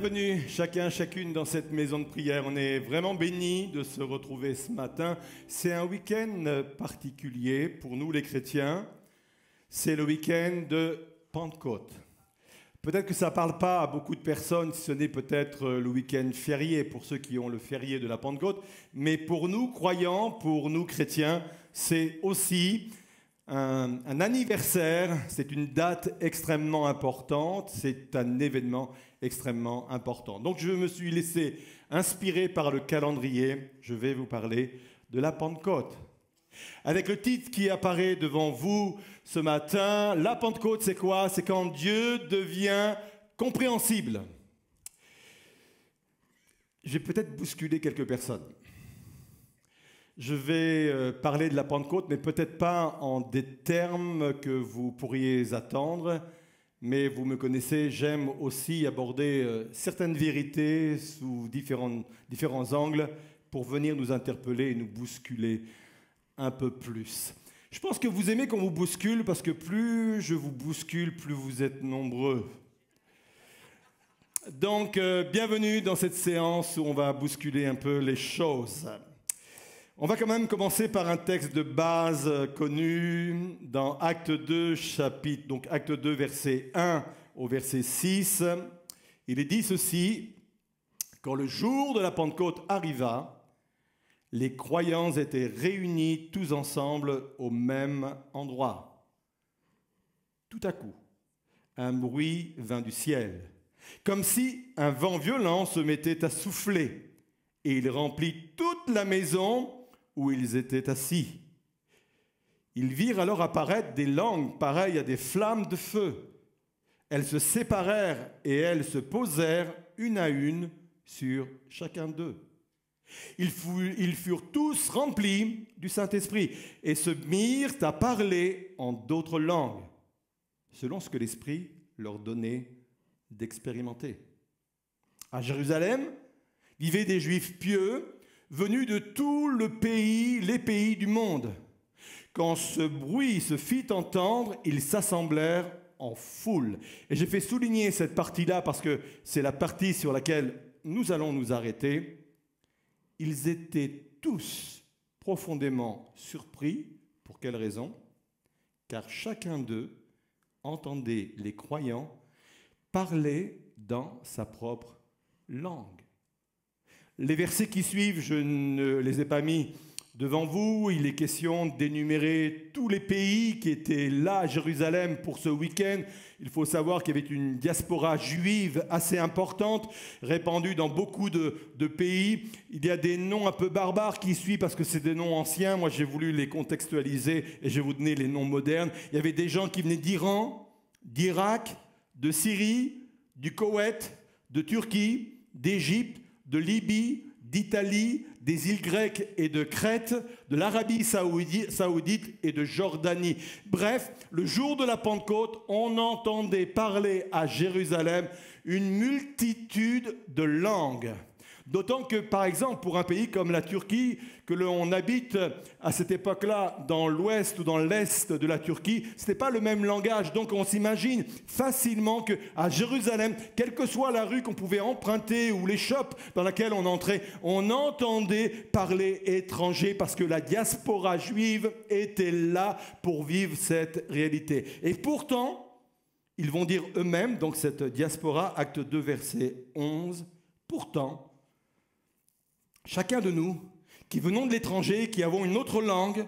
Bienvenue chacun, chacune dans cette maison de prière. On est vraiment bénis de se retrouver ce matin. C'est un week-end particulier pour nous les chrétiens. C'est le week-end de Pentecôte. Peut-être que ça ne parle pas à beaucoup de personnes, si ce n'est peut-être le week-end férié pour ceux qui ont le férié de la Pentecôte. Mais pour nous croyants, pour nous chrétiens, c'est aussi un anniversaire, c'est une date extrêmement importante, c'est un événement extrêmement important. Donc je me suis laissé inspirer par le calendrier, je vais vous parler de la Pentecôte. Avec le titre qui apparaît devant vous ce matin, la Pentecôte c'est quoi? C'est quand Dieu devient compréhensible. Je vais peut-être bousculer quelques personnes. Je vais parler de la Pentecôte, mais peut-être pas en des termes que vous pourriez attendre, mais vous me connaissez, j'aime aussi aborder certaines vérités sous différents angles pour venir nous interpeller et nous bousculer un peu plus. Je pense que vous aimez qu'on vous bouscule parce que plus je vous bouscule, plus vous êtes nombreux. Donc, bienvenue dans cette séance où on va bousculer un peu les choses. On va quand même commencer par un texte de base connu dans Acte 2, chapitre, donc Acte 2, verset 1 au verset 6. Il est dit ceci: quand le jour de la Pentecôte arriva, les croyants étaient réunis tous ensemble au même endroit. Tout à coup, un bruit vint du ciel, comme si un vent violent se mettait à souffler, et il remplit toute la maison où ils étaient assis. Ils virent alors apparaître des langues pareilles à des flammes de feu. Elles se séparèrent et elles se posèrent une à une sur chacun d'eux. Ils furent tous remplis du Saint-Esprit et se mirent à parler en d'autres langues, selon ce que l'Esprit leur donnait d'expérimenter. À Jérusalem vivaient des Juifs pieux, venus de tout les pays du monde. Quand ce bruit se fit entendre, ils s'assemblèrent en foule. Et j'ai fait souligner cette partie-là parce que c'est la partie sur laquelle nous allons nous arrêter. Ils étaient tous profondément surpris. Pour quelle raison? Car chacun d'eux entendait les croyants parler dans sa propre langue. Les versets qui suivent, je ne les ai pas mis devant vous. Il est question d'énumérer tous les pays qui étaient là à Jérusalem pour ce week-end. Il faut savoir qu'il y avait une diaspora juive assez importante, répandue dans beaucoup de pays. Il y a des noms un peu barbares qui suivent parce que c'est des noms anciens. Moi, j'ai voulu les contextualiser et je vais vous donner les noms modernes. Il y avait des gens qui venaient d'Iran, d'Irak, de Syrie, du Koweït, de Turquie, d'Égypte, de Libye, d'Italie, des îles grecques et de Crète, de l'Arabie saoudite et de Jordanie. Bref, le jour de la Pentecôte, on entendait parler à Jérusalem une multitude de langues. D'autant que, par exemple, pour un pays comme la Turquie, que l'on habite à cette époque-là dans l'ouest ou dans l'est de la Turquie, ce n'était pas le même langage. Donc on s'imagine facilement qu'à Jérusalem, quelle que soit la rue qu'on pouvait emprunter ou les shops dans laquelle on entrait, on entendait parler étranger parce que la diaspora juive était là pour vivre cette réalité. Et pourtant, ils vont dire eux-mêmes, donc cette diaspora, acte 2, verset 11, pourtant, chacun de nous, qui venons de l'étranger, qui avons une autre langue,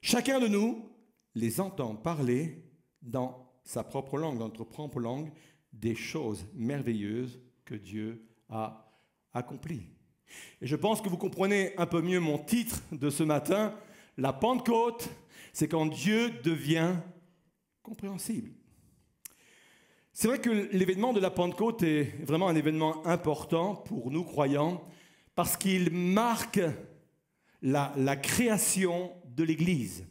chacun de nous les entend parler dans sa propre langue, dans notre propre langue, des choses merveilleuses que Dieu a accomplies. Et je pense que vous comprenez un peu mieux mon titre de ce matin. La Pentecôte, c'est quand Dieu devient compréhensible. C'est vrai que l'événement de la Pentecôte est vraiment un événement important pour nous croyants, parce qu'il marque la création de l'Église.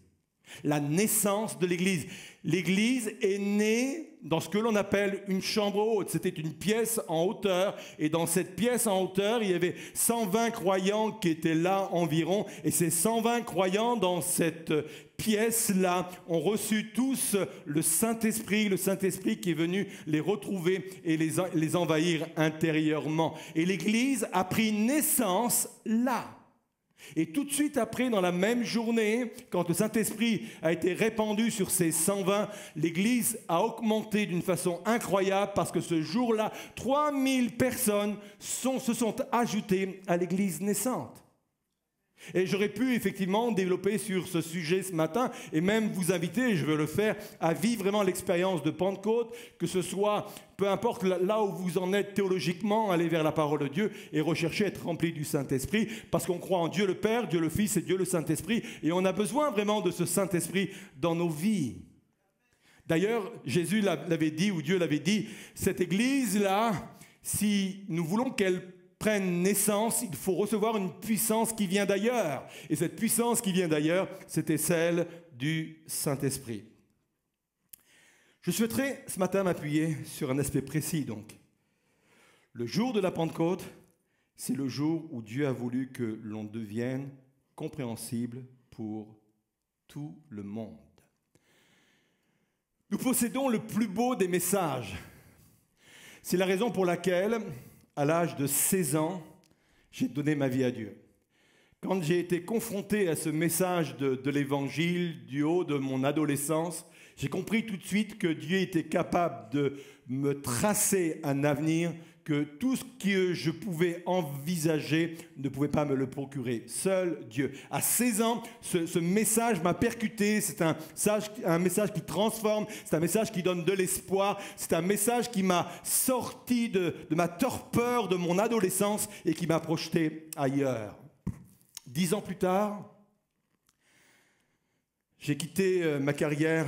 La naissance de l'Église. L'Église est née dans ce que l'on appelle une chambre haute. C'était une pièce en hauteur. Et dans cette pièce en hauteur, il y avait 120 croyants qui étaient là environ. Et ces 120 croyants dans cette pièce-là ont reçu tous le Saint-Esprit qui est venu les retrouver et les envahir intérieurement. Et l'Église a pris naissance là. Et tout de suite après, dans la même journée, quand le Saint-Esprit a été répandu sur ces 120, l'Église a augmenté d'une façon incroyable parce que ce jour-là, 3000 personnes se sont ajoutées à l'Église naissante. Et j'aurais pu effectivement développer sur ce sujet ce matin et même vous inviter, et je veux le faire, à vivre vraiment l'expérience de Pentecôte, que ce soit, peu importe là où vous en êtes théologiquement, aller vers la parole de Dieu et rechercher à être rempli du Saint-Esprit, parce qu'on croit en Dieu le Père, Dieu le Fils et Dieu le Saint-Esprit, et on a besoin vraiment de ce Saint-Esprit dans nos vies. D'ailleurs, Jésus l'avait dit, ou Dieu l'avait dit, cette Église-là, si nous voulons qu'elle prenne naissance, il faut recevoir une puissance qui vient d'ailleurs. Et cette puissance qui vient d'ailleurs, c'était celle du Saint-Esprit. Je souhaiterais ce matin m'appuyer sur un aspect précis donc. Le jour de la Pentecôte, c'est le jour où Dieu a voulu que l'on devienne compréhensible pour tout le monde. Nous possédons le plus beau des messages. C'est la raison pour laquelle, à l'âge de 16 ans, j'ai donné ma vie à Dieu. Quand j'ai été confronté à ce message de l'Évangile du haut de mon adolescence, j'ai compris tout de suite que Dieu était capable de me tracer un avenir que tout ce que je pouvais envisager ne pouvait pas me le procurer. Seul Dieu. À 16 ans, ce message m'a percuté. C'est un message qui transforme. C'est un message qui donne de l'espoir. C'est un message qui m'a sorti de ma torpeur de mon adolescence et qui m'a projeté ailleurs. 10 ans plus tard, j'ai quitté ma carrière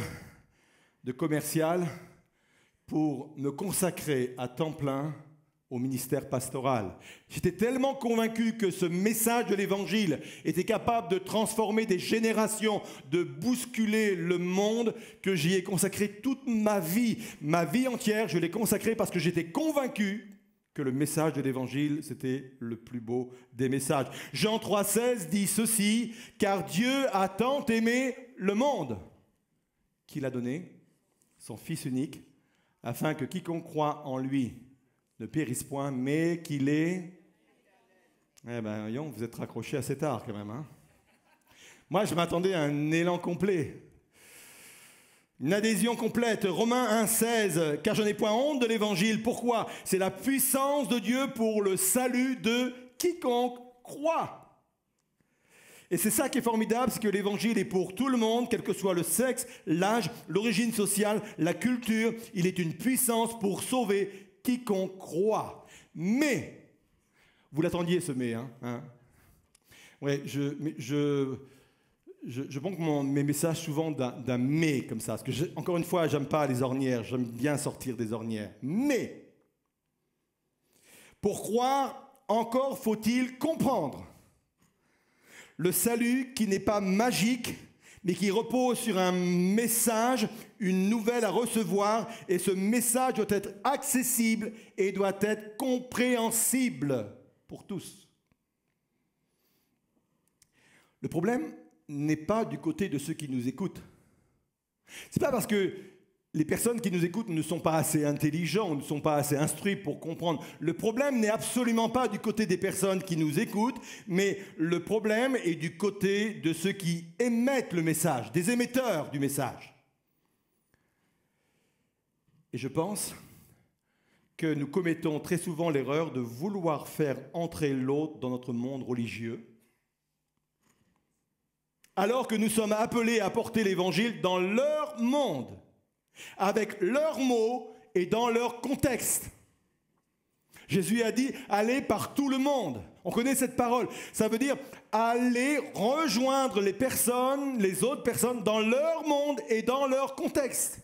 de commercial pour me consacrer à temps plein au ministère pastoral. J'étais tellement convaincu que ce message de l'Évangile était capable de transformer des générations, de bousculer le monde, que j'y ai consacré toute ma vie entière, je l'ai consacrée parce que j'étais convaincu que le message de l'Évangile, c'était le plus beau des messages. Jean 3,16 dit ceci, « Car Dieu a tant aimé le monde qu'il a donné son Fils unique, afin que quiconque croit en lui ne périsse point, mais qu'il ait... » Eh bien, voyons, vous êtes raccrochés assez tard quand même. Hein. Moi, je m'attendais à un élan complet. Une adhésion complète. Romains 1,16. « Car je n'ai point honte de l'Évangile. » Pourquoi ? C'est la puissance de Dieu pour le salut de quiconque croit. Et c'est ça qui est formidable, c'est que l'Évangile est pour tout le monde, quel que soit le sexe, l'âge, l'origine sociale, la culture. Il est une puissance pour sauver quiconque croit. Mais, vous l'attendiez ce mais, hein, ouais, je manque mes messages souvent d'un mais comme ça, parce que encore une fois, j'aime pas les ornières, j'aime bien sortir des ornières. Mais, pour croire, encore faut-il comprendre. Le salut qui n'est pas magique, mais qui repose sur un message, une nouvelle à recevoir, et ce message doit être accessible et doit être compréhensible pour tous. Le problème n'est pas du côté de ceux qui nous écoutent. C'est pas parce que les personnes qui nous écoutent ne sont pas assez intelligents, ne sont pas assez instruits pour comprendre. Le problème n'est absolument pas du côté des personnes qui nous écoutent, mais le problème est du côté de ceux qui émettent le message, des émetteurs du message. Et je pense que nous commettons très souvent l'erreur de vouloir faire entrer l'autre dans notre monde religieux, alors que nous sommes appelés à porter l'Évangile dans leur monde, avec leurs mots et dans leur contexte. Jésus a dit « Allez par tout le monde ». On connaît cette parole. Ça veut dire aller rejoindre les personnes, les autres personnes dans leur monde et dans leur contexte.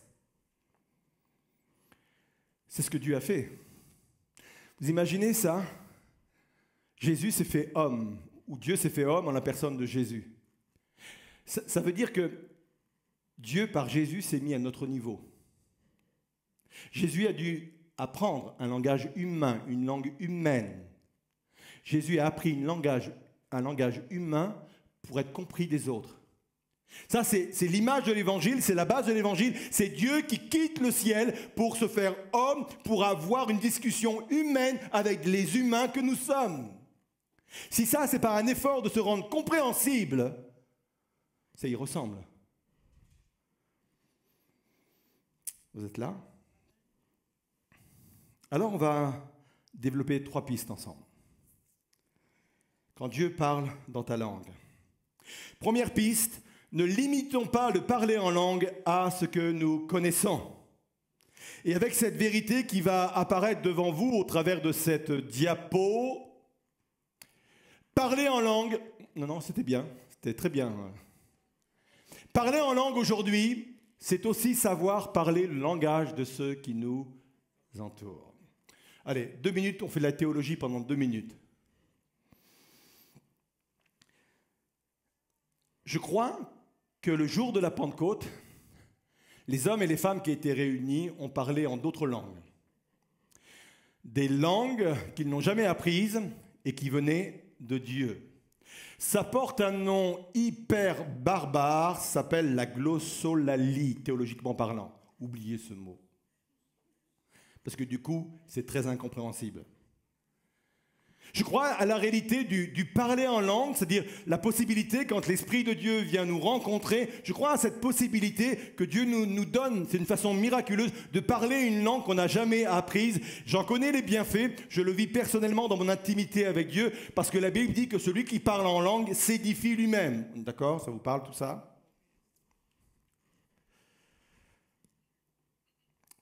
C'est ce que Dieu a fait. Vous imaginez ça? Jésus s'est fait homme, ou Dieu s'est fait homme en la personne de Jésus. Ça veut dire que Dieu, par Jésus, s'est mis à notre niveau. Jésus a dû apprendre un langage humain, une langue humaine. Jésus a appris un langage humain pour être compris des autres. Ça, c'est l'image de l'Évangile, c'est la base de l'Évangile. C'est Dieu qui quitte le ciel pour se faire homme, pour avoir une discussion humaine avec les humains que nous sommes. Si ça, c'est par un effort de se rendre compréhensible, ça y ressemble. Vous êtes là? Alors, on va développer 3 pistes ensemble. Quand Dieu parle dans ta langue. Première piste, ne limitons pas le parler en langue à ce que nous connaissons. Et avec cette vérité qui va apparaître devant vous au travers de cette diapo, parler en langue... Non, c'était bien, c'était très bien. Parler en langue aujourd'hui, c'est aussi savoir parler le langage de ceux qui nous entourent. Allez, 2 minutes, on fait de la théologie pendant 2 minutes. Je crois que le jour de la Pentecôte, les hommes et les femmes qui étaient réunis ont parlé en d'autres langues. Des langues qu'ils n'ont jamais apprises et qui venaient de Dieu. Ça porte un nom hyper barbare, ça s'appelle la glossolalie, théologiquement parlant. Oubliez ce mot. Parce que du coup, c'est très incompréhensible. Je crois à la réalité du parler en langue, c'est-à-dire la possibilité, quand l'Esprit de Dieu vient nous rencontrer, je crois à cette possibilité que Dieu nous donne, c'est une façon miraculeuse, de parler une langue qu'on n'a jamais apprise. J'en connais les bienfaits, je le vis personnellement dans mon intimité avec Dieu, parce que la Bible dit que celui qui parle en langue s'édifie lui-même. D'accord? Ça vous parle tout ça?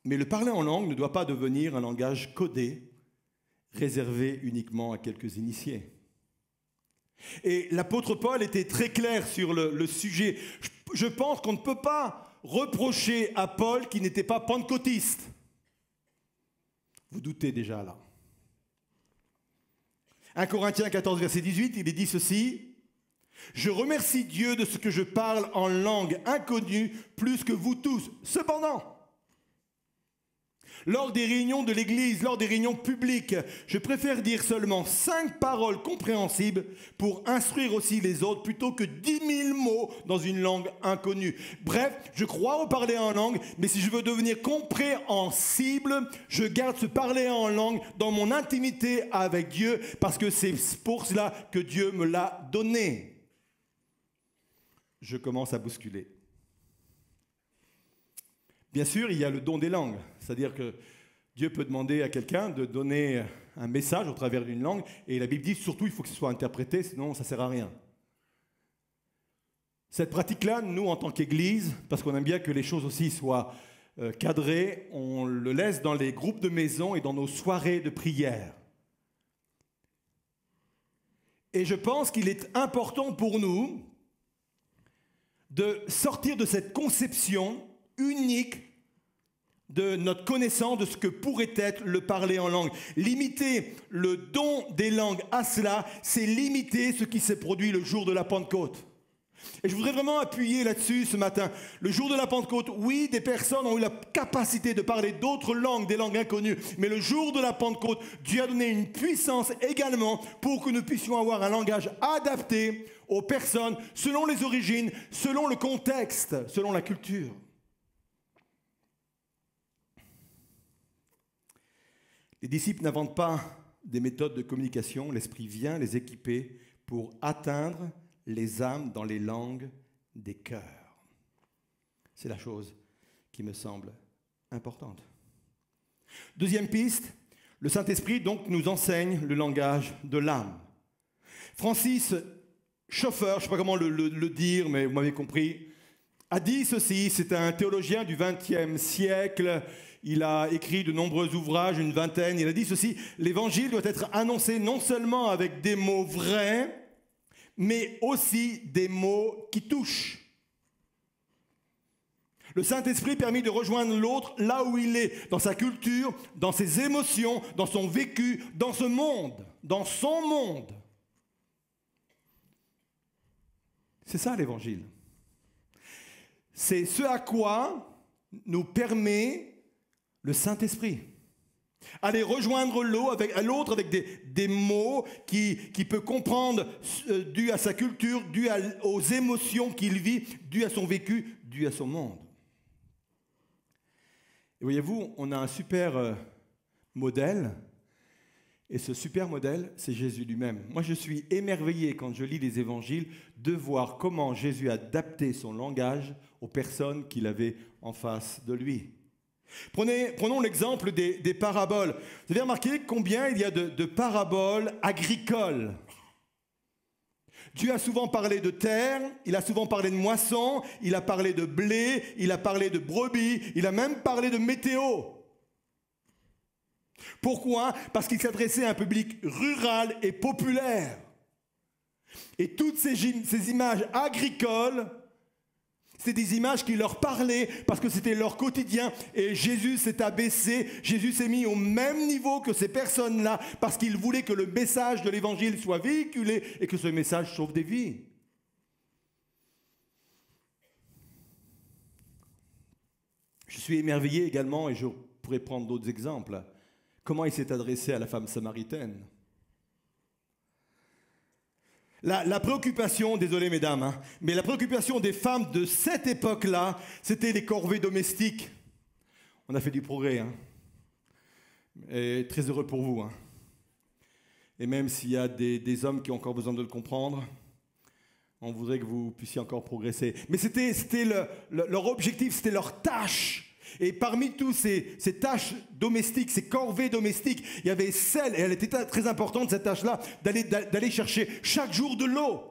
Mais le parler en langue ne doit pas devenir un langage codé, réservé uniquement à quelques initiés. Et l'apôtre Paul était très clair sur le sujet. Je pense qu'on ne peut pas reprocher à Paul qu'il n'était pas pentecôtiste. Vous doutez déjà là. 1 Corinthiens 14, verset 18, il est dit ceci. « Je remercie Dieu de ce que je parle en langue inconnue plus que vous tous. Cependant, lors des réunions de l'Église, lors des réunions publiques, je préfère dire seulement 5 paroles compréhensibles pour instruire aussi les autres plutôt que 10 000 mots dans une langue inconnue. Bref, je crois au parler en langue, mais si je veux devenir compréhensible, je garde ce parler en langue dans mon intimité avec Dieu parce que c'est pour cela que Dieu me l'a donné. » Je commence à bousculer. Bien sûr, il y a le don des langues, c'est-à-dire que Dieu peut demander à quelqu'un de donner un message au travers d'une langue, et la Bible dit surtout il faut que ce soit interprété, sinon ça ne sert à rien. Cette pratique-là, nous en tant qu'Église, parce qu'on aime bien que les choses aussi soient cadrées, on le laisse dans les groupes de maison et dans nos soirées de prière. Et je pense qu'il est important pour nous de sortir de cette conception unique de notre connaissance de ce que pourrait être le parler en langue. Limiter le don des langues à cela, c'est limiter ce qui s'est produit le jour de la Pentecôte. Et je voudrais vraiment appuyer là-dessus ce matin. Le jour de la Pentecôte, oui, des personnes ont eu la capacité de parler d'autres langues, des langues inconnues, mais le jour de la Pentecôte, Dieu a donné une puissance également pour que nous puissions avoir un langage adapté aux personnes, selon les origines, selon le contexte, selon la culture. Les disciples n'inventent pas des méthodes de communication, l'Esprit vient les équiper pour atteindre les âmes dans les langues des cœurs. C'est la chose qui me semble importante. Deuxième piste, le Saint-Esprit donc nous enseigne le langage de l'âme. Francis Schaeffer, je ne sais pas comment le dire, mais vous m'avez compris, a dit ceci, c'est un théologien du XXe siècle. Il a écrit de nombreux ouvrages, une vingtaine. Il a dit ceci, l'évangile doit être annoncé non seulement avec des mots vrais, mais aussi des mots qui touchent. Le Saint-Esprit permet de rejoindre l'autre là où il est, dans sa culture, dans ses émotions, dans son vécu, dans ce monde, dans son monde. C'est ça l'évangile. c'est ce à quoi nous permet le Saint-Esprit. Aller rejoindre l'autre avec des mots qui peut comprendre dû à sa culture, dû aux émotions qu'il vit, dû à son vécu, dû à son monde. Et voyez-vous, on a un super modèle, et ce super modèle, c'est Jésus lui-même. Moi, je suis émerveillé quand je lis les évangiles de voir comment Jésus a adapté son langage aux personnes qu'il avait en face de lui. Prenons l'exemple des paraboles. Vous avez remarqué combien il y a de paraboles agricoles. Dieu a souvent parlé de terre, il a souvent parlé de moisson, il a parlé de blé, il a parlé de brebis, il a même parlé de météo. Pourquoi? Parce qu'il s'adressait à un public rural et populaire. Et toutes ces images agricoles, c'est des images qui leur parlaient parce que c'était leur quotidien. Et Jésus s'est abaissé, Jésus s'est mis au même niveau que ces personnes-là parce qu'il voulait que le message de l'évangile soit véhiculé et que ce message sauve des vies. Je suis émerveillé également, et je pourrais prendre d'autres exemples, comment il s'est adressé à la femme samaritaine. La préoccupation, désolé mesdames, mais la préoccupation des femmes de cette époque-là, c'était les corvées domestiques. On a fait du progrès, et très heureux pour vous. Et même s'il y a des hommes qui ont encore besoin de le comprendre, on voudrait que vous puissiez encore progresser. Mais c'était leur objectif, c'était leur tâche. Et parmi tous ces tâches domestiques, ces corvées domestiques, il y avait celle, et elle était très importante cette tâche-là, d'aller chercher chaque jour de l'eau.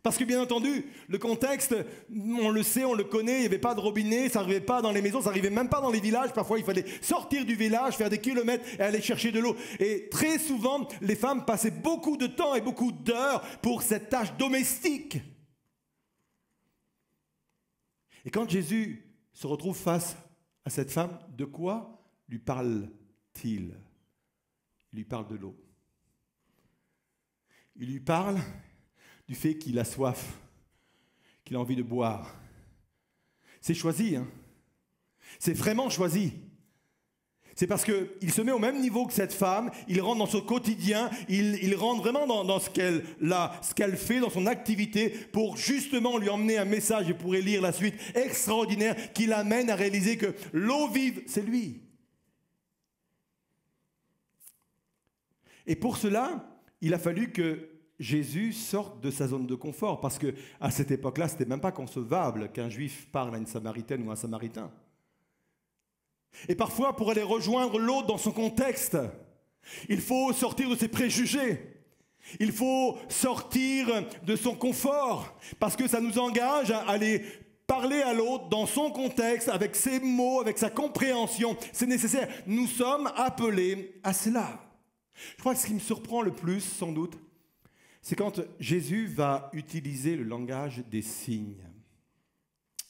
Parce que bien entendu, le contexte, on le sait, on le connaît, il n'y avait pas de robinet, ça n'arrivait pas dans les maisons, ça n'arrivait même pas dans les villages. Parfois, il fallait sortir du village, faire des kilomètres et aller chercher de l'eau. Et très souvent, les femmes passaient beaucoup de temps et beaucoup d'heures pour cette tâche domestique. Et quand Jésus se retrouve face à cette femme, de quoi lui parle-t-il? Il lui parle de l'eau. Il lui parle du fait qu'il a soif, qu'il a envie de boire. C'est choisi, C'est vraiment choisi. C'est parce qu'il se met au même niveau que cette femme, il rentre dans son quotidien, il rentre vraiment dans ce qu'elle fait, dans son activité, pour justement lui emmener un message, et pourrait lire la suite, extraordinaire, qui l'amène à réaliser que l'eau vive, c'est lui. Et pour cela, il a fallu que Jésus sorte de sa zone de confort, parce qu'à cette époque-là, ce n'était même pas concevable qu'un juif parle à une samaritaine ou à un samaritain. Et parfois, pour aller rejoindre l'autre dans son contexte, il faut sortir de ses préjugés. Il faut sortir de son confort, parce que ça nous engage à aller parler à l'autre dans son contexte, avec ses mots, avec sa compréhension. C'est nécessaire. Nous sommes appelés à cela. Je crois que ce qui me surprend le plus, sans doute, c'est quand Jésus va utiliser le langage des signes.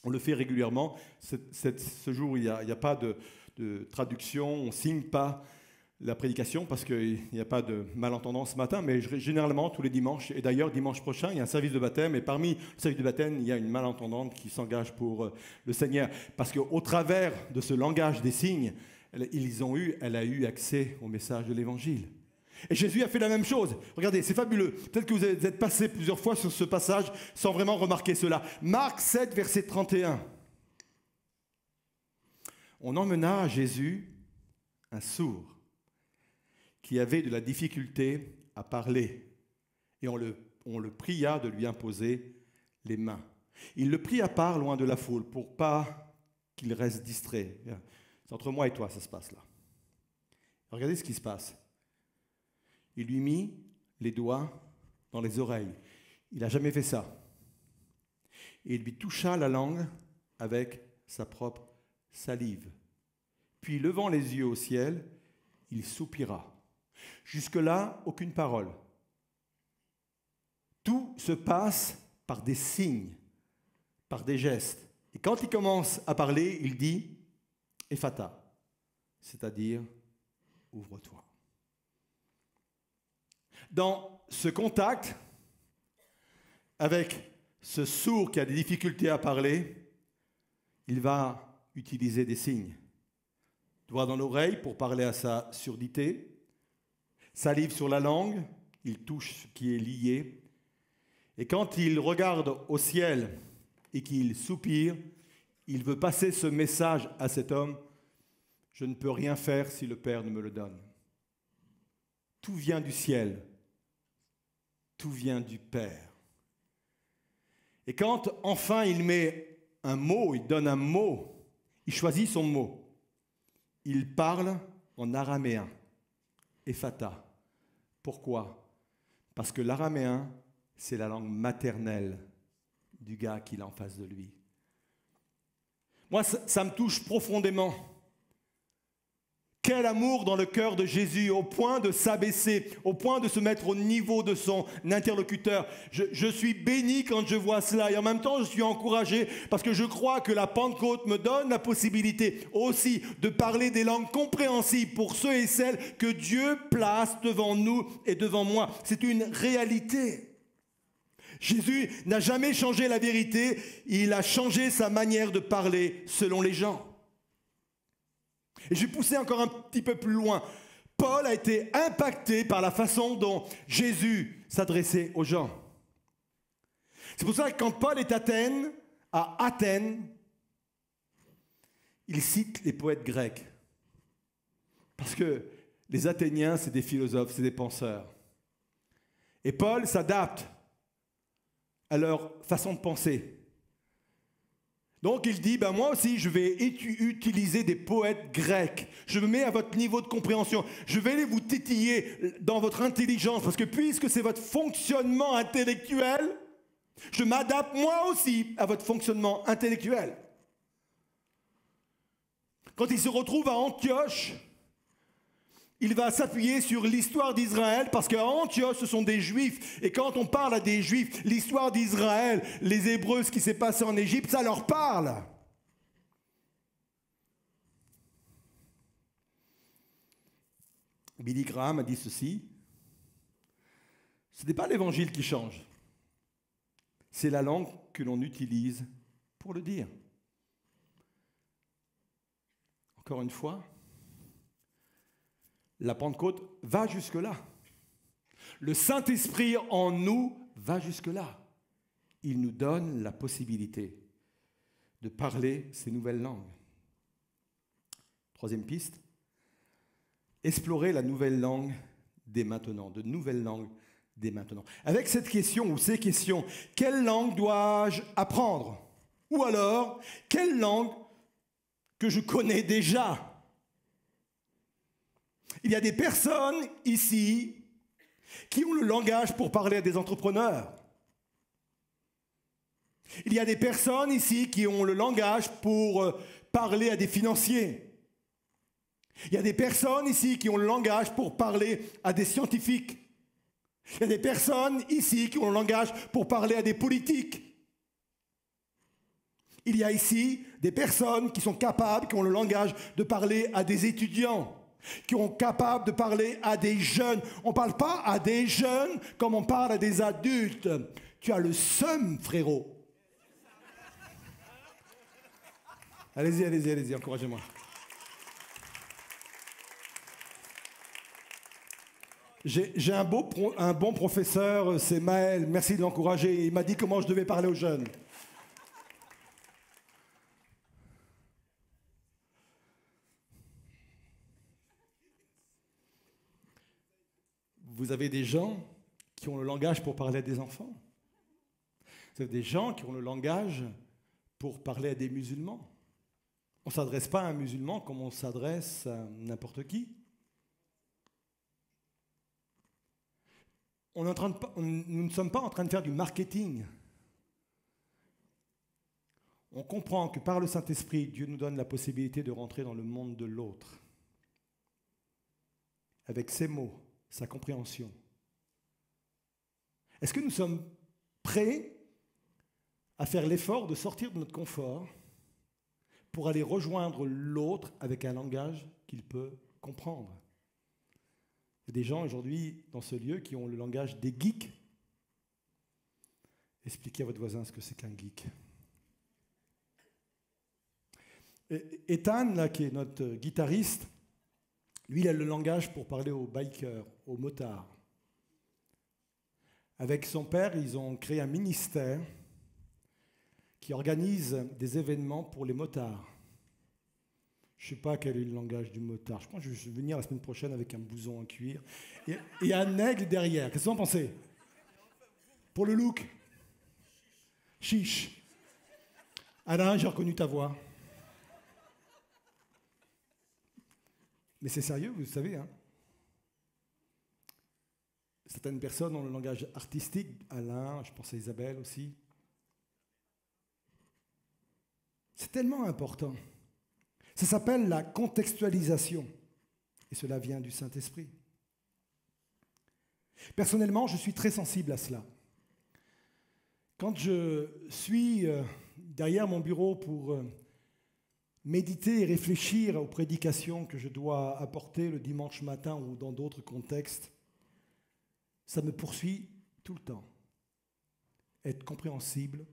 On le fait régulièrement. Ce jour, il n'y a pas de traduction, on ne signe pas la prédication parce qu'il n'y a pas de malentendant ce matin, mais généralement, tous les dimanches, et d'ailleurs, dimanche prochain, il y a un service de baptême, et parmi le service de baptême, il y a une malentendante qui s'engage pour le Seigneur. Parce qu'au travers de ce langage des signes, elle a eu accès au message de l'Évangile. Et Jésus a fait la même chose. Regardez, c'est fabuleux. Peut-être que vous êtes passé plusieurs fois sur ce passage sans vraiment remarquer cela. Marc 7, verset 31. On emmena à Jésus un sourd qui avait de la difficulté à parler. Et on le pria de lui imposer les mains. Il le prit à part loin de la foule pour pas qu'il reste distrait. C'est entre moi et toi, ça se passe là. Regardez ce qui se passe. Il lui mit les doigts dans les oreilles. Il n'a jamais fait ça. Et il lui toucha la langue avec sa propre salive. Puis, levant les yeux au ciel, il soupira. Jusque-là, aucune parole. Tout se passe par des signes, par des gestes. Et quand il commence à parler, il dit « Ephata », c'est-à-dire « ouvre-toi ». Dans ce contact avec ce sourd qui a des difficultés à parler, il va utiliser des signes. Doigt dans l'oreille pour parler à sa surdité, salive sur la langue, il touche ce qui est lié. Et quand il regarde au ciel et qu'il soupire, il veut passer ce message à cet homme: je ne peux rien faire si le Père ne me le donne. Tout vient du ciel, tout vient du Père. Et quand enfin il met un mot, il donne un mot, il choisit son mot. Il parle en araméen, Ephata. Pourquoi? Parce que l'araméen, c'est la langue maternelle du gars qu'il a en face de lui. Moi, ça me touche profondément. Quel amour dans le cœur de Jésus, au point de s'abaisser, au point de se mettre au niveau de son interlocuteur. Je suis béni quand je vois cela et en même temps je suis encouragé parce que je crois que la Pentecôte me donne la possibilité aussi de parler des langues compréhensibles pour ceux et celles que Dieu place devant nous et devant moi. C'est une réalité. Jésus n'a jamais changé la vérité, il a changé sa manière de parler selon les gens. Et je vais pousser encore un petit peu plus loin. Paul a été impacté par la façon dont Jésus s'adressait aux gens. C'est pour ça que quand Paul est à Athènes, il cite les poètes grecs. Parce que les Athéniens, c'est des philosophes, c'est des penseurs. Et Paul s'adapte à leur façon de penser. Donc il dit, moi aussi je vais utiliser des poètes grecs. Je me mets à votre niveau de compréhension. Je vais vous titiller dans votre intelligence. Parce que puisque c'est votre fonctionnement intellectuel, je m'adapte moi aussi à votre fonctionnement intellectuel. Quand il se retrouve à Antioche, il va s'appuyer sur l'histoire d'Israël parce qu'à Antioche, ce sont des Juifs. Et quand on parle à des Juifs, l'histoire d'Israël, les Hébreux, ce qui s'est passé en Égypte, ça leur parle. Billy Graham a dit ceci: ce n'est pas l'évangile qui change, c'est la langue que l'on utilise pour le dire. Encore une fois, la Pentecôte va jusque-là. Le Saint-Esprit en nous va jusque-là. Il nous donne la possibilité de parler ces nouvelles langues. Troisième piste, explorer la nouvelle langue dès maintenant, de nouvelles langues dès maintenant. Avec cette question ou ces questions, quelle langue dois-je apprendre? Ou alors, quelle langue que je connais déjà? Il y a des personnes ici qui ont le langage pour parler à des entrepreneurs. Il y a des personnes ici qui ont le langage pour parler à des financiers. Il y a des personnes ici qui ont le langage pour parler à des scientifiques. Il y a des personnes ici qui ont le langage pour parler à des politiques. Il y a ici des personnes qui sont capables, qui ont le langage de parler à des étudiants, qui sont capables de parler à des jeunes. On ne parle pas à des jeunes comme on parle à des adultes. Tu as le seum, frérot. Allez-y, allez-y, allez-y, encouragez-moi. J'ai un bon professeur, c'est Maël, merci de l'encourager. Il m'a dit comment je devais parler aux jeunes. Vous avez des gens qui ont le langage pour parler à des enfants. Vous avez des gens qui ont le langage pour parler à des musulmans. On ne s'adresse pas à un musulman comme on s'adresse à n'importe qui. Nous ne sommes pas en train de faire du marketing. On comprend que par le Saint-Esprit, Dieu nous donne la possibilité de rentrer dans le monde de l'autre. Avec ses mots, sa compréhension. Est-ce que nous sommes prêts à faire l'effort de sortir de notre confort pour aller rejoindre l'autre avec un langage qu'il peut comprendre? Il y a des gens aujourd'hui dans ce lieu qui ont le langage des geeks. Expliquez à votre voisin ce que c'est qu'un geek. Ethan, là, qui est notre guitariste, lui, il a le langage pour parler aux bikers, aux motards. Avec son père, ils ont créé un ministère qui organise des événements pour les motards. Je ne sais pas quel est le langage du motard. Je pense que je vais venir la semaine prochaine avec un blouson en cuir et un aigle derrière. Qu'est-ce que vous en pensez? Pour le look? Chiche. Alain, j'ai reconnu ta voix. Mais c'est sérieux, vous savez. Hein? Certaines personnes ont le langage artistique. Alain, je pense à Isabelle aussi. C'est tellement important. Ça s'appelle la contextualisation. Et cela vient du Saint-Esprit. Personnellement, je suis très sensible à cela. Quand je suis derrière mon bureau pour méditer et réfléchir aux prédications que je dois apporter le dimanche matin ou dans d'autres contextes, ça me poursuit tout le temps. Être compréhensible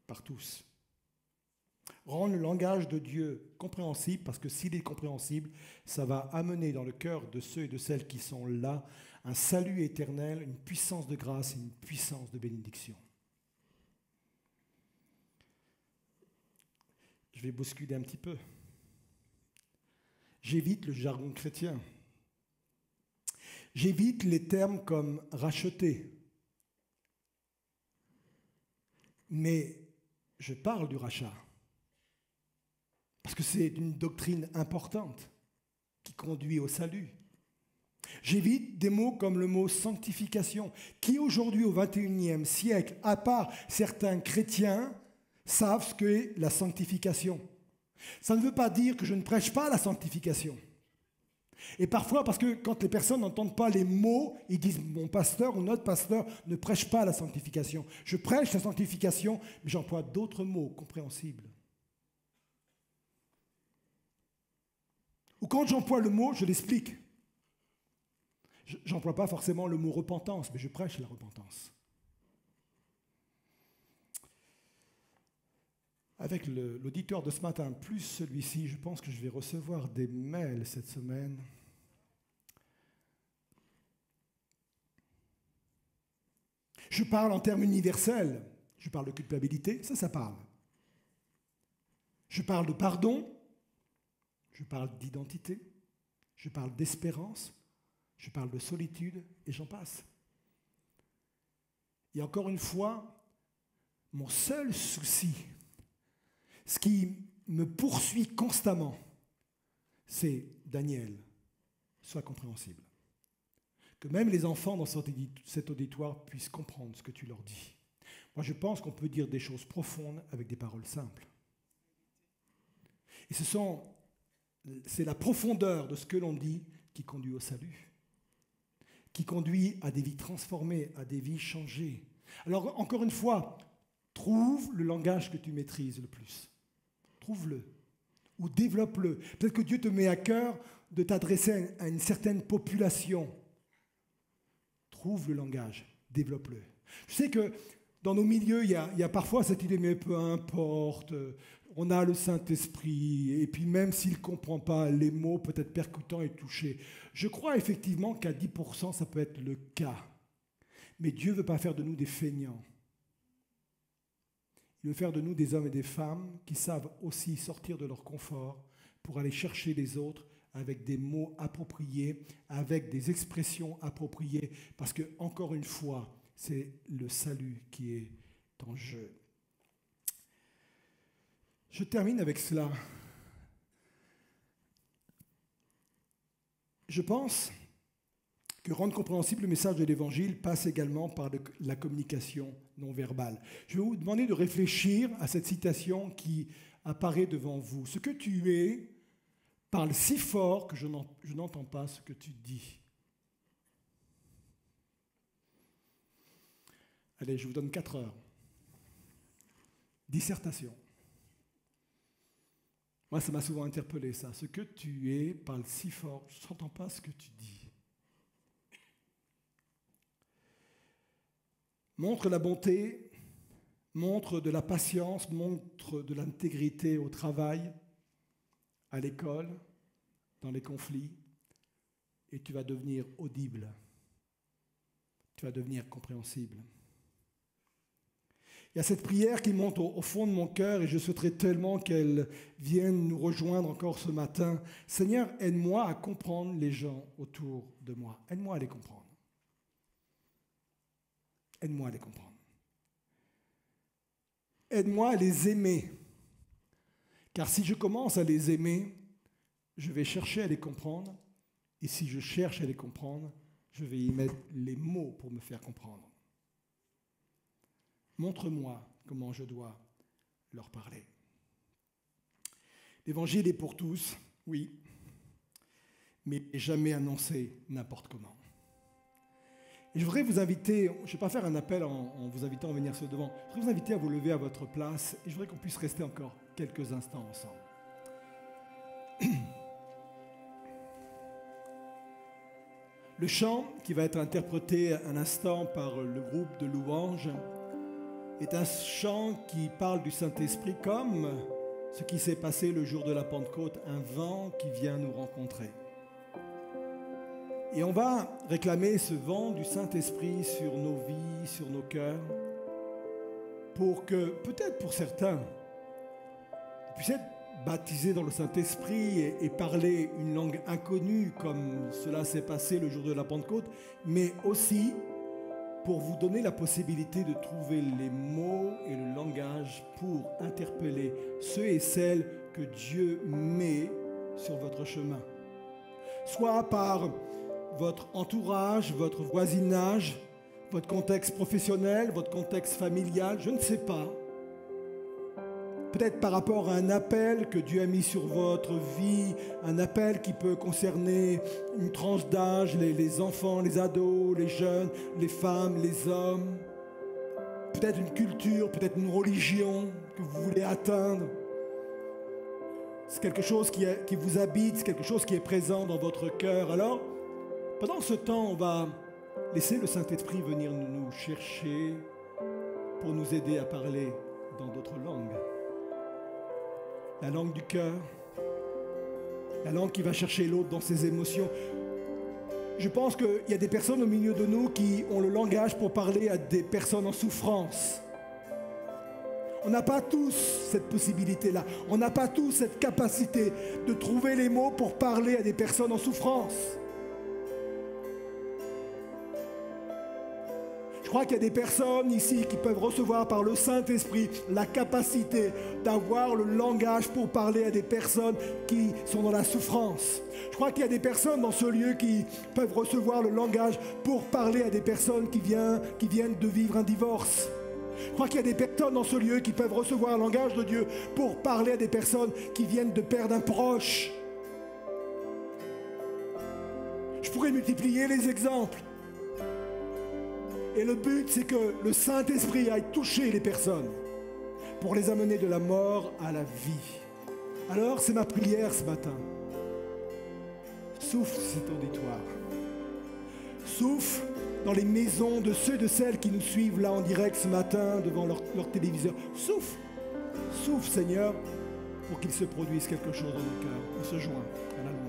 par tous. Rendre le langage de Dieu compréhensible, parce que s'il est compréhensible, ça va amener dans le cœur de ceux et de celles qui sont là un salut éternel, une puissance de grâce et une puissance de bénédiction. Je vais bousculer un petit peu. J'évite le jargon chrétien. J'évite les termes comme racheter. Mais je parle du rachat. Parce que c'est une doctrine importante qui conduit au salut. J'évite des mots comme le mot sanctification, qui aujourd'hui au XXIe siècle, à part certains chrétiens, savent ce qu'est la sanctification. Ça ne veut pas dire que je ne prêche pas la sanctification. Et parfois, parce que quand les personnes n'entendent pas les mots, ils disent « mon pasteur ou notre pasteur ne prêche pas la sanctification ». Je prêche la sanctification, mais j'emploie d'autres mots compréhensibles. Ou quand j'emploie le mot, je l'explique. Je n'emploie pas forcément le mot repentance, mais je prêche la repentance. Avec l'auditeur de ce matin, plus celui-ci, je pense que je vais recevoir des mails cette semaine. Je parle en termes universels. Je parle de culpabilité, ça parle. Je parle de pardon. Je parle d'identité, je parle d'espérance, je parle de solitude, et j'en passe. Et encore une fois, mon seul souci, ce qui me poursuit constamment, c'est Daniel, sois compréhensible. Que même les enfants dans cet auditoire puissent comprendre ce que tu leur dis. Moi, je pense qu'on peut dire des choses profondes avec des paroles simples. Et c'est la profondeur de ce que l'on dit qui conduit au salut, qui conduit à des vies transformées, à des vies changées. Alors, encore une fois, trouve le langage que tu maîtrises le plus. Trouve-le ou développe-le. Peut-être que Dieu te met à cœur de t'adresser à une certaine population. Trouve le langage, développe-le. Je sais que dans nos milieux, il y a parfois cette idée, mais peu importe, on a le Saint-Esprit, et puis même s'il ne comprend pas les mots, peut-être percutants et touchés. Je crois effectivement qu'à 10%, ça peut être le cas. Mais Dieu ne veut pas faire de nous des feignants. Il veut faire de nous des hommes et des femmes qui savent aussi sortir de leur confort pour aller chercher les autres avec des mots appropriés, avec des expressions appropriées, parce que, encore une fois, c'est le salut qui est en jeu. Je termine avec cela. Je pense que rendre compréhensible le message de l'Évangile passe également par la communication non verbale. Je vais vous demander de réfléchir à cette citation qui apparaît devant vous. Ce que tu es parle si fort que je n'entends pas ce que tu dis. Allez, je vous donne 4 heures. Dissertation. Moi, ça m'a souvent interpellé, ça. Ce que tu es parle si fort, je n'entends pas ce que tu dis. Montre la bonté, montre de la patience, montre de l'intégrité au travail, à l'école, dans les conflits, et tu vas devenir audible. Tu vas devenir compréhensible. Il y a cette prière qui monte au fond de mon cœur et je souhaiterais tellement qu'elle vienne nous rejoindre encore ce matin. Seigneur, aide-moi à comprendre les gens autour de moi. Aide-moi à les comprendre. Aide-moi à les comprendre. Aide-moi à les aimer. Car si je commence à les aimer, je vais chercher à les comprendre. Et si je cherche à les comprendre, je vais y mettre les mots pour me faire comprendre. Montre-moi comment je dois leur parler. L'évangile est pour tous, oui, mais jamais annoncé n'importe comment. Et je voudrais vous inviter, je ne vais pas faire un appel en vous invitant à venir sur le devant, je voudrais vous inviter à vous lever à votre place et je voudrais qu'on puisse rester encore quelques instants ensemble. Le chant qui va être interprété un instant par le groupe de louanges est un chant qui parle du Saint-Esprit comme ce qui s'est passé le jour de la Pentecôte, un vent qui vient nous rencontrer. Et on va réclamer ce vent du Saint-Esprit sur nos vies, sur nos cœurs, pour que, peut-être pour certains, vous puissiez être baptisés dans le Saint-Esprit et parler une langue inconnue comme cela s'est passé le jour de la Pentecôte, mais aussi pour vous donner la possibilité de trouver les mots et le langage pour interpeller ceux et celles que Dieu met sur votre chemin. Soit par votre entourage, votre voisinage, votre contexte professionnel, votre contexte familial, je ne sais pas. Peut-être par rapport à un appel que Dieu a mis sur votre vie, un appel qui peut concerner une tranche d'âge, les enfants, les ados, les jeunes, les femmes, les hommes. Peut-être une culture, peut-être une religion que vous voulez atteindre. C'est quelque chose qui vous habite, c'est quelque chose qui est présent dans votre cœur. Alors, pendant ce temps, on va laisser le Saint-Esprit venir nous chercher pour nous aider à parler dans d'autres langues. La langue du cœur, la langue qui va chercher l'autre dans ses émotions. Je pense qu'il y a des personnes au milieu de nous qui ont le langage pour parler à des personnes en souffrance. On n'a pas tous cette possibilité-là. On n'a pas tous cette capacité de trouver les mots pour parler à des personnes en souffrance. Je crois qu'il y a des personnes ici qui peuvent recevoir par le Saint-Esprit la capacité d'avoir le langage pour parler à des personnes qui sont dans la souffrance. Je crois qu'il y a des personnes dans ce lieu qui peuvent recevoir le langage pour parler à des personnes qui viennent de vivre un divorce. Je crois qu'il y a des personnes dans ce lieu qui peuvent recevoir le langage de Dieu pour parler à des personnes qui viennent de perdre un proche. Je pourrais multiplier les exemples. Et le but, c'est que le Saint-Esprit aille toucher les personnes pour les amener de la mort à la vie. Alors, c'est ma prière ce matin. Souffle cet auditoire. Souffle dans les maisons de ceux et de celles qui nous suivent là en direct ce matin devant leur téléviseur. Souffle, souffle Seigneur, pour qu'il se produise quelque chose dans nos cœurs. On se joint à la louange.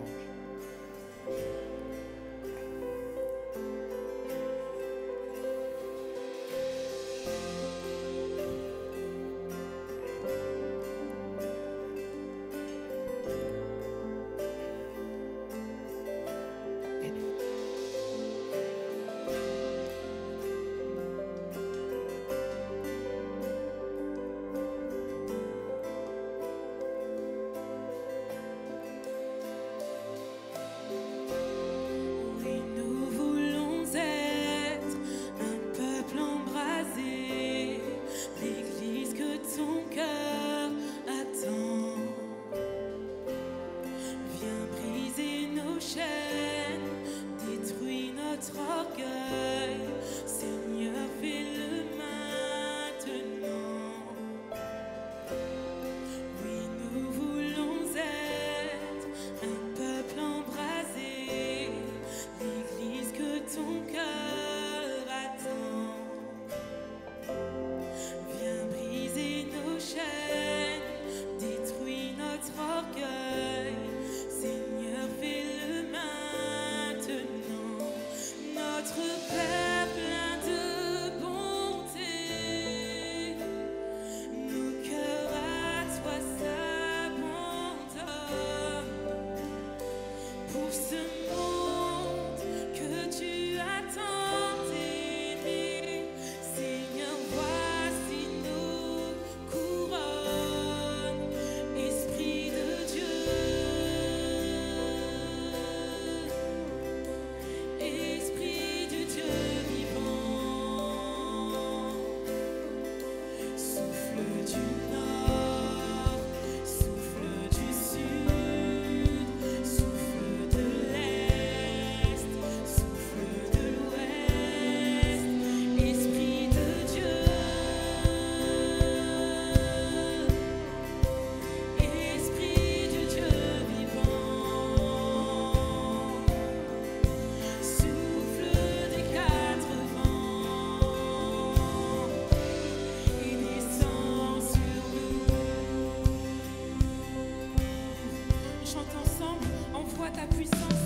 ta puissance.